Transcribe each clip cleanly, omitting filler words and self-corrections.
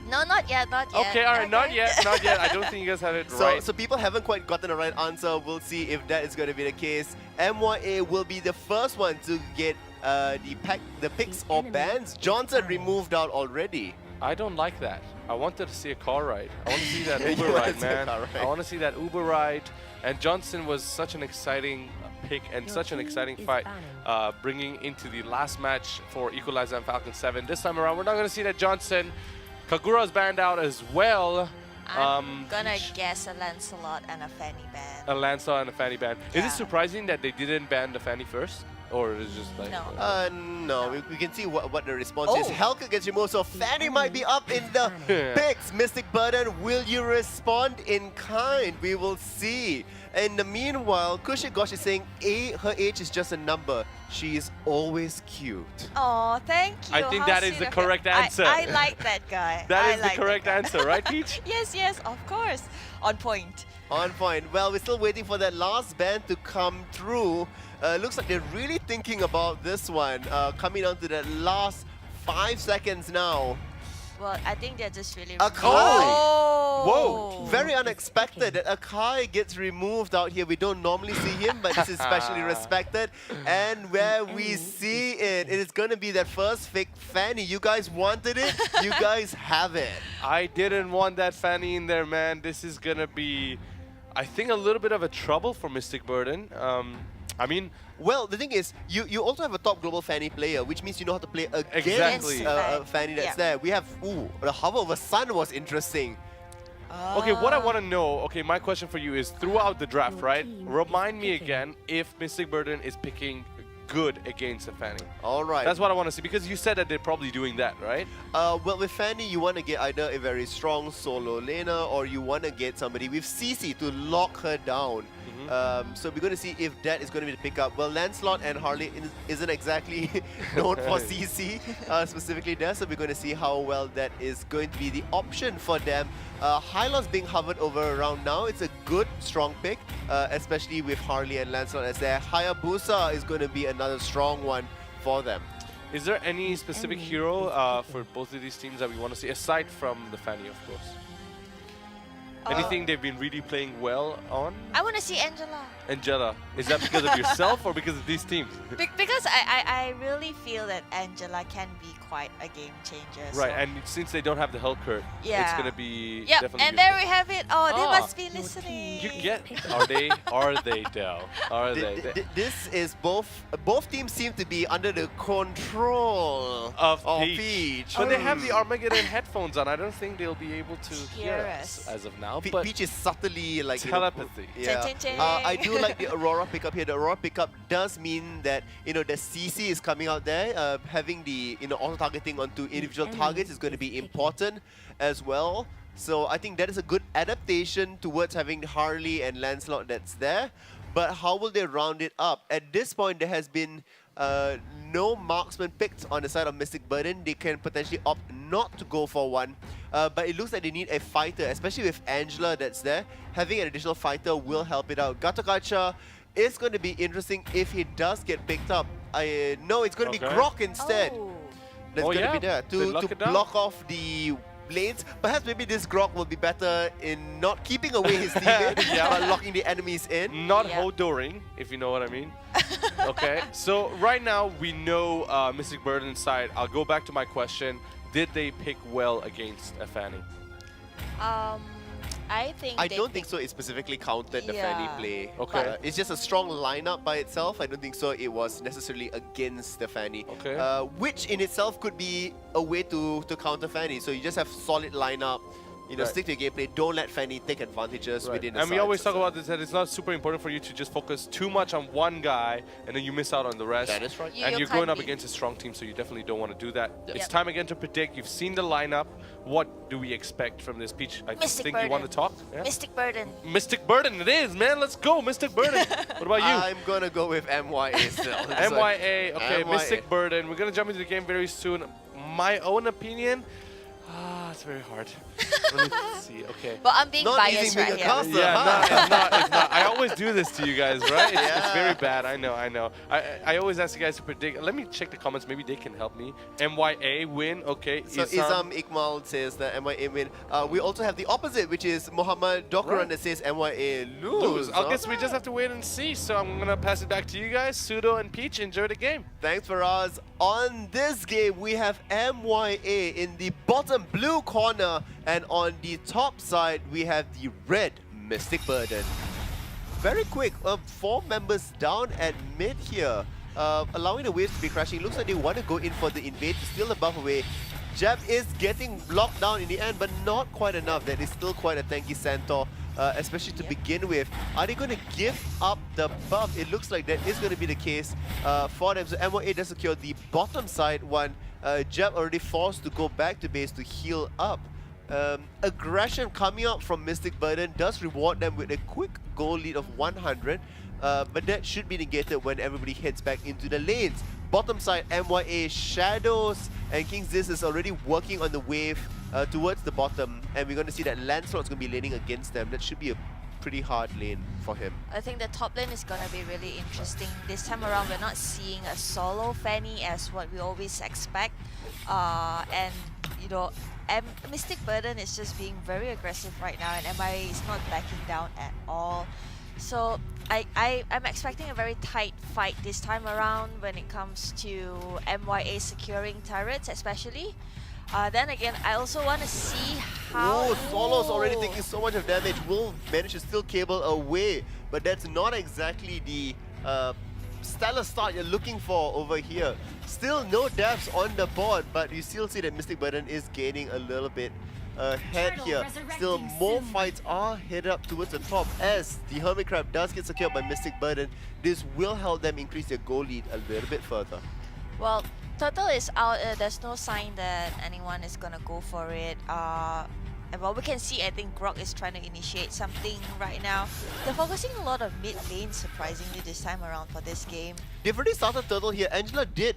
No, not yet, not yet. Okay, alright, not yet, not yet. I don't think you guys have it right. So people haven't quite gotten the right answer. We'll see if that is going to be the case. MYA will be the first one to get the picks or bans. Johnson removed out already. I don't like that. I wanted to see a car ride. I want to see that Uber ride, man. I want to see that Uber ride. And Johnson was such an exciting pick and such an exciting fight, bringing into the last match for Equalizier and Falcon7. This time around, we're not going to see that Johnson. Kagura's banned out as well. I'm gonna guess a Lancelot and a Fanny ban. A Lancelot and a Fanny ban. Yeah. Is it surprising that they didn't ban the Fanny first? Or is it just like... No. No, we can see what the response is. Helka gets removed, so Fanny might be up in the picks. Mystic Burden, will you respond in kind? We will see. In the meanwhile, Kushik Gosh is saying her age is just a number. She is always cute. Oh, thank you. I think How that is sweet the of you. correct answer. I like that guy. That is like the correct that guy. answer, right, Peach? Yes, yes, of course. On point. On point. Well, we're still waiting for that last ban to come through. Looks like they're really thinking about this one. Coming down to that last 5 seconds now. Well, I think they're just really... Akai! Oh! Whoa! Very unexpected that Akai gets removed out here. We don't normally see him, but this is specially respected. And where we see it, it is going to be that first fake Fanny. You guys wanted it, you guys have it. I didn't want that Fanny in there, man. This is going to be, I think, a little bit of a trouble for Mystic Burden. I mean... Well, the thing is, you also have a top global Fanny player, which means you know how to play against Exactly. a Fanny that's there. We have, the hover over Sun was interesting. Okay, what I want to know, okay, my question for you is, throughout the draft, right? Remind me again if Mystic Burden is picking good against a Fanny. Alright. That's what I want to see, because you said that they're probably doing that, right? Well, with Fanny, you want to get either a very strong solo laner, or you want to get somebody with CC to lock her down. So we're going to see if that is going to be the pickup. Well, Lancelot and Harley isn't exactly known for CC specifically there, so we're going to see how well that is going to be the option for them. Hylos being hovered over around now. It's a good, strong pick, especially with Harley and Lancelot as there. Hayabusa is going to be another strong one for them. Is there any specific hero for both of these teams that we want to see, aside from the Fanny, of course? Anything they've been really playing well on? I want to see Angela. Angela. Is that because of yourself or because of these teams? Because I really feel that Angela can be quite a game changer. Right, so. and since they don't have the Hell Curt, it's Yeah. going to be Yep, definitely and there we have it. Oh, they Ah. must be listening. You get... Are they though? Are they? This is both teams seem to be under the control Of Peach. Peach. But they have the Armageddon headphones on. I don't think they'll be able to hear Hear us us. as of now. Peach But is subtly like telepathy. Yeah. Chin, chin, chin. I do like the Aurora pickup here. The Aurora pickup does mean that the CC is coming out there. Having the auto targeting onto individual targets is going to be important as well. So I think that is a good adaptation towards having Harley and Lancelot that's there. But how will they round it up? At this point, there has been no marksman picked on the side of Mystic Burden. They can potentially opt not to go for one. But it looks like they need a fighter, especially with Angela that's there. Having an additional fighter will help it out. Gatakacha is going to be interesting if he does get picked up. I know it's going to be Grok instead. Oh. That's going to be there They lock to it down. block off the blades. Perhaps maybe this Grok will be better in not keeping away his teammate, but locking the enemies in. not Yeah. Hodoring, if you know what I mean. Okay, so right now we know Mystic Burden's side. I'll go back to my question. Did they pick well against a Fanny? I think I they don't think so. It specifically counted the Fanny Yeah. play. Okay. It's just a strong lineup by itself. I don't think so. It was necessarily against the Fanny. Okay. Which in itself could be a way to counter Fanny. So you just have solid lineup. Right. Stick to your gameplay. Don't let Fanny take advantages within the And we sides always as talk well. about this, that it's not super important for you to just focus too much on one guy and then you miss out on the rest. That is right. You- And you you're going can't up be. against a strong team, so you definitely don't want to do that. Yep. It's time again to predict. You've seen the lineup. What do we expect from this? Peach, I Mystic think you want to Burden. talk? Yeah? Mystic Burden. Mystic Burden it is, man. Let's go, Mystic Burden. What about you? I'm gonna go with MYA still. MYA, okay, MYA. Mystic Burden. We're gonna jump into the game very soon. My own opinion, it's very hard. Let me see. Okay. But I'm being Not biased easy being right a here. caster. Yeah, huh? it's not. I always do this to you guys, right? It's very bad. I know. I always ask you guys to predict. Let me check the comments. Maybe they can help me. MYA win. Okay. So Izam Iqmal says that MYA win. We also have the opposite, which is Muhammad Dokaran that says MYA lose. I guess we just have to wait and see. So I'm gonna pass it back to you guys. Sudo and Peach, enjoy the game. Thanks, Faraz. On this game, we have MYA in the bottom blue corner, and on the top side, we have the red Mystic Burden. Very quick, 4 members down at mid here, allowing the waves to be crashing. Looks like they want to go in for the invade to steal the buff away. Jab is getting blocked down in the end, but not quite enough. That is still quite a tanky Centaur, especially to begin with. Are they going to give up the buff? It looks like that is going to be the case for them. So MYA does secure the bottom side one. Jab already forced to go back to base to heal up. Aggression coming out from Mystic Burden does reward them with a quick goal lead of 100, but that should be negated when everybody heads back into the lanes. Bottom side, MYA Shadows and King's This is already working on the wave towards the bottom, and we're going to see that Lancelot's going to be laning against them. That should be a pretty hard lane for him. I think the top lane is going to be really interesting. This time around, we're not seeing a solo Fanny as what we always expect. And, you know, Mystic Burden is just being very aggressive right now, and MIA is not backing down at all. So I'm expecting a very tight fight this time around when it comes to MYA securing turrets especially. Then again, I also want to see how... Oh, Solo's already taking so much of damage. Will manage to steal cable away, but that's not exactly the stellar start you're looking for over here. Still no deaths on the board, but you still see that Mystic Burden is gaining a little bit ahead here. Still more fights are headed up towards the top as the Hermit Crab does get secured by Mystic Burden. This will help them increase their goal lead a little bit further. Well, Turtle is out. There's no sign that anyone is gonna go for it. And what we can see, I think Grok is trying to initiate something right now. They're focusing a lot of mid lane, surprisingly, this time around for this game. They've already started Turtle here. Angela did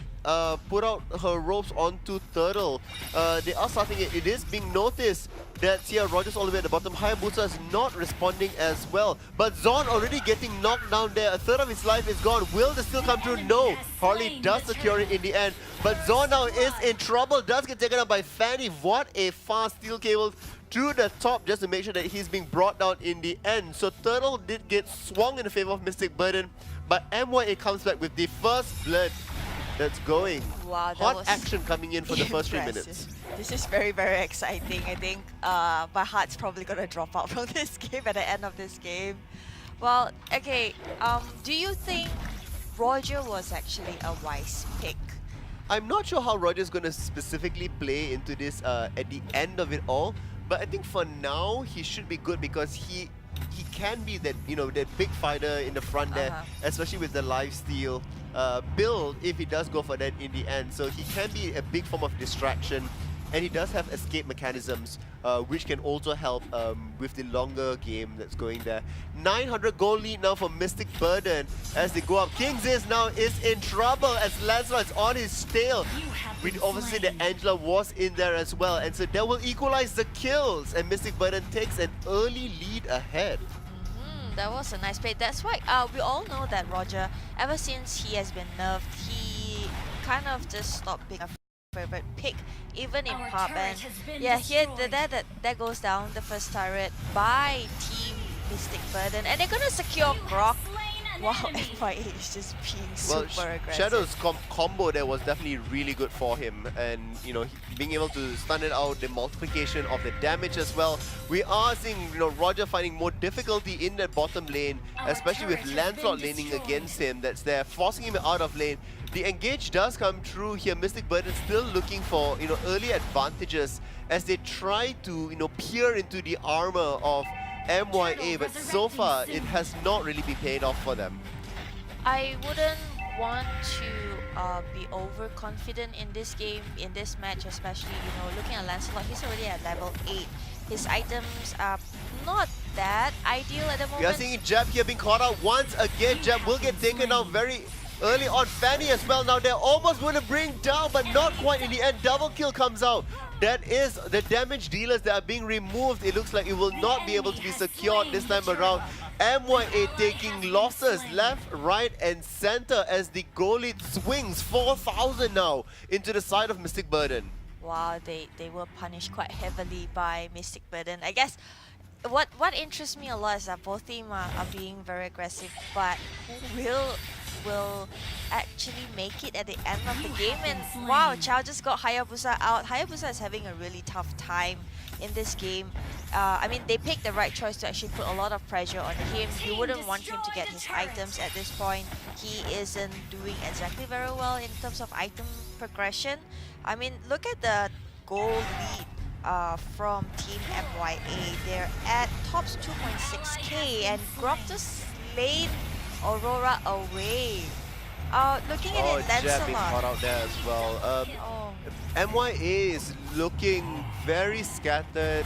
put out her ropes onto Turtle. They are starting it. It is being noticed that here Rogers all the way at the bottom. Hayabusa is not responding as well. But Zon already getting knocked down there. A third of his life is gone. Will this still come through? No. Harley does secure it in the end. But Zon now is in trouble. Does get taken up by Fanny. What a fast steel cable to the top just to make sure that he's being brought down in the end. So Turtle did get swung in the favor of Mystic Burden, but MYA comes back with the first blood that's going. Wow, that Hot was action coming in for the first 3 impressive. minutes. This is very, very exciting. I think my heart's probably gonna drop out from this game at the end of this game. Well, okay, do you think Roger was actually a wise pick? I'm not sure how Roger's going to specifically play into this at the end of it all, but I think for now he should be good because he can be that, you know, that big fighter in the front there, especially with the lifesteal build if he does go for that in the end. So he can be a big form of distraction, and he does have escape mechanisms which can also help with the longer game that's going there. 900 goal lead now for Mystic Burden as they go up. King's now is in trouble as Lancelot's on his tail. We obviously see that Angela was in there as well, and so that will equalize the kills, and Mystic Burden takes an early lead ahead. That was a nice play. That's why we all know that Roger, ever since he has been nerfed, he kind of just stopped being a favorite pick, even in pub. And yeah, here that goes down the first turret by Team Mystic Burden, and they're gonna secure Grok. Wow, MYA is just being super aggressive. Shadow's combo there was definitely really good for him, and you know, being able to stun it out, the multiplication of the damage as well. We are seeing, you know, Roger finding more difficulty in that bottom lane, especially with Lancelot laning against him. That's there, forcing him out of lane. The engage does come through here. Mystic Burden still looking for, you know, early advantages as they try to, you know, peer into the armor of MYA, but so far it has not really been paid off for them. I wouldn't want to be overconfident in this game, in this match especially. You know, looking at Lancelot, he's already at level 8. His items are not that ideal at the moment. We are seeing Jab here being caught out once again. Jab will get taken out very early on. Fanny as well. Now they're almost going to bring down, but not quite in the end. Double kill comes out. That is the damage dealers that are being removed. It looks like it will not be able to be secured this time around. MYA taking losses left, right and center as the goal lead swings 4,000 now into the side of Mystic Burden. Wow, they were punished quite heavily by Mystic Burden. I guess what interests me a lot is that both teams are being very aggressive, but who will actually make it at the end of the game? And wow, Chow just got Hayabusa out. Hayabusa is having a really tough time in this game. I mean, they picked the right choice to actually put a lot of pressure on him. You wouldn't want him to get his items at this point. He isn't doing exactly very well in terms of item progression. I mean, look at the goal lead from Team MYA. They're at tops 2.6k and Grok just slayed Aurora away. Looking at it, Jab being Lancelot. caught out there as well. MYA is looking very scattered.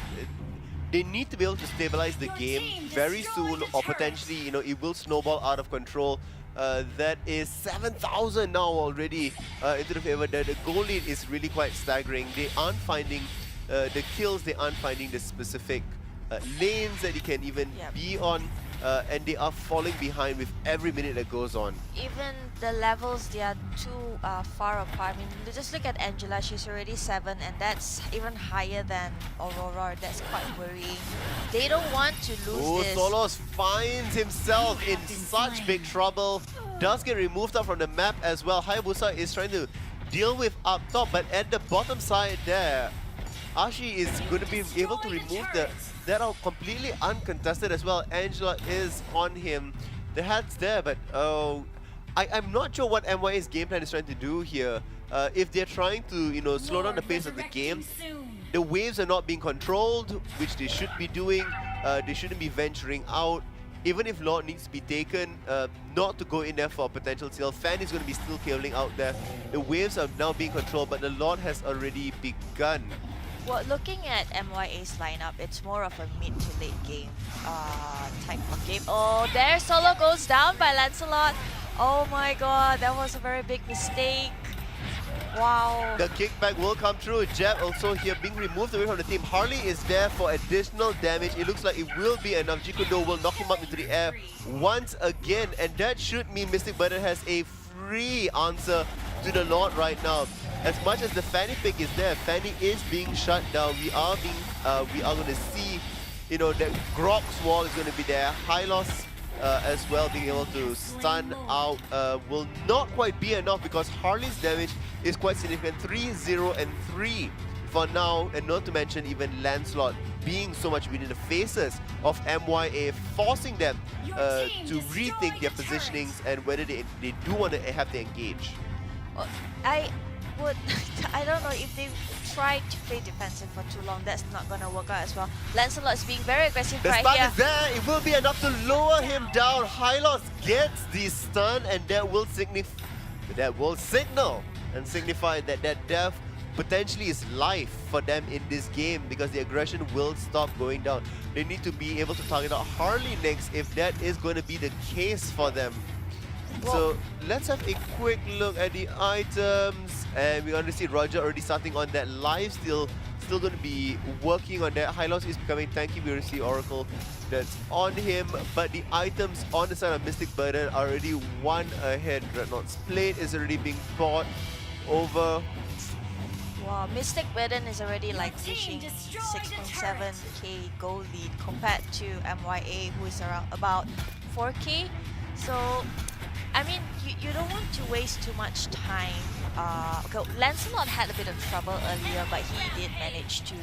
They need to be able to stabilize the game very soon, or potentially, you know, it will snowball out of control. That is 7,000 now already into the favor. The goal lead is really quite staggering. They aren't finding the kills, they aren't finding the specific lanes that they can even be on. And they are falling behind with every minute that goes on. Even the levels, they are too far apart. I mean, just look at Angela. She's already 7, and that's even higher than Aurora. That's quite worrying. They don't want to lose this. Solos finds himself in such big trouble. Does get removed up from the map as well. Hayabusa is trying to deal with up top, but at the bottom side there, Ashi is going to be able to remove that are completely uncontested as well. Angela is on him. The hat's there, but I'm not sure what MYA's game plan is trying to do here. If they're trying to, you know, slow down the pace of the game, the waves are not being controlled, which they should be doing. They shouldn't be venturing out. Even if Lord needs to be taken, not to go in there for a potential steal. Fan is going to be still cabling out there. The waves are now being controlled, but the Lord has already begun. Well, looking at MYA's lineup, it's more of a mid to late game type of game. Oh, there solo goes down by Lancelot. Oh my god, that was a very big mistake. Wow. The kickback will come through. Jeb also here being removed away from the team. Harley is there for additional damage. It looks like it will be enough. Jikundo will knock him up into the air once again, and that should mean Mystic Burden has a free answer to the Lord right now. As much as the Fanny pick is there, Fanny is being shut down. We are going to see, you know, that Grok's wall is going to be there. Hylos as well being able to stun out will not quite be enough because Harley's damage is quite significant. 3, 0 and 3 for now, and not to mention even Lancelot being so much within the faces of MYA, forcing them to rethink their positionings and whether they do want to have to engage. Well, I don't know, if they try to play defensive for too long, that's not gonna work out as well. Lancelot's being very aggressive the right stun here. is there, it will be enough to lower him down. Hylos gets the stun, and that will signal and signify that death potentially is life for them in this game, because the aggression will stop going down. They need to be able to target out Harley next if that is going to be the case for them. So let's have a quick look at the items, and we're going to see Roger already starting on that live steal. Still going to be working on that. Hylos is becoming tanky. We already see Oracle that's on him, but the items on the side of Mystic Burden are already one ahead. Dreadnought's plate is already being bought over. Wow, Mystic Burden is already like reaching 6.7k goal lead compared to MYA, who is around about 4k. So I mean, you don't want to waste too much time. Okay, Lancelot had a bit of trouble earlier, but he did manage to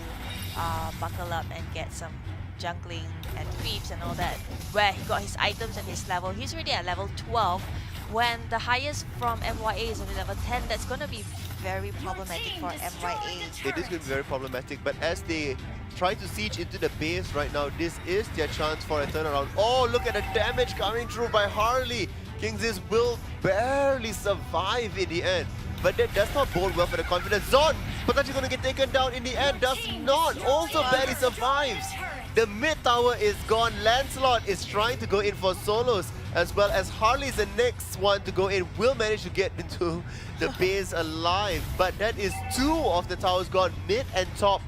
buckle up and get some jungling and creeps and all that, where he got his items and his level. He's already at level 12. When the highest from MYA is only level 10, that's going to be very problematic for MYA. It is going to be very problematic, but as they try to siege into the base right now, this is their chance for a turnaround. Oh, look at the damage coming through by Harley. Kingsley will barely survive in the end, but that does not bode well for the confidence. Zon potentially going to get taken down in the end, does not, also barely survives. The mid tower is gone. Lancelot is trying to go in for solos. as well as Harley is the next one to go in, will manage to get into the base alive. But that is 2 of the towers gone, mid and top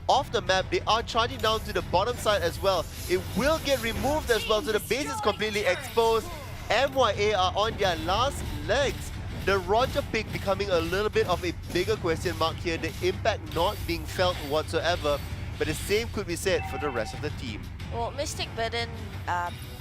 of the map. They are charging down to the bottom side as well. It will get removed as well, so the base is completely exposed. MYA are on their last legs. The Roger pick becoming a little bit of a bigger question mark here, the impact not being felt whatsoever, but the same could be said for the rest of the team. Well, Mystic Burden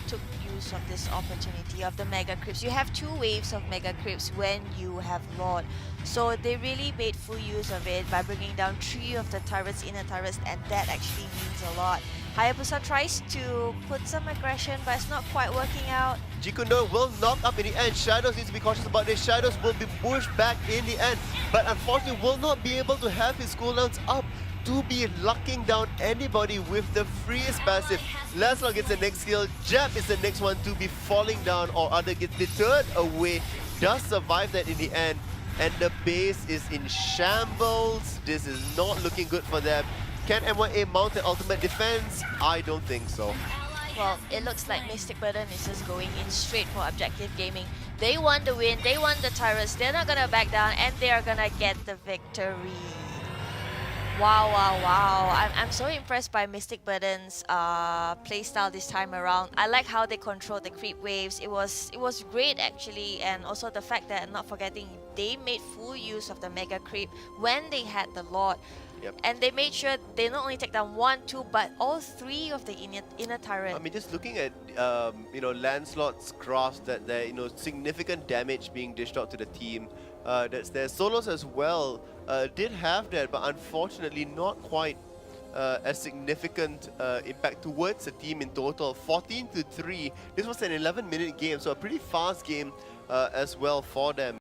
took use of this opportunity of the Mega Creeps. You have 2 waves of Mega Creeps when you have Lord. So they really made full use of it by bringing down 3 of the turrets, inner turrets, and that actually means a lot. Hayabusa tries to put some aggression, but it's not quite working out. Jikundo will knock up in the end. Shadows needs to be cautious about this. Shadows will be pushed back in the end, but unfortunately will not be able to have his cooldowns up to be locking down anybody with the freeze passive. Lancelot gets the next kill. Jab is the next one to be falling down, or other gets deterred away. Does survive that in the end, and the base is in shambles. This is not looking good for them. Can MYA mount an ultimate defense? I don't think so. Well, it looks like Mystic Burden is just going in straight for objective gaming. They want the win, they want the turrets, they're not gonna back down, and they are gonna get the victory. Wow, wow, wow. I'm so impressed by Mystic Burden's playstyle this time around. I like how they controlled the creep waves. It was great actually, and also the fact that, not forgetting, they made full use of the Mega Creep when they had the Lord. Yep. And they made sure they not only take down 1, 2, but all 3 of the inner turret. I mean, just looking at Lancelot's grasp, that there significant damage being dished out to the team. That's their solos as well did have that, but unfortunately not quite a significant impact towards the team in total. 14-3. This was an 11-minute game, so a pretty fast game as well for them.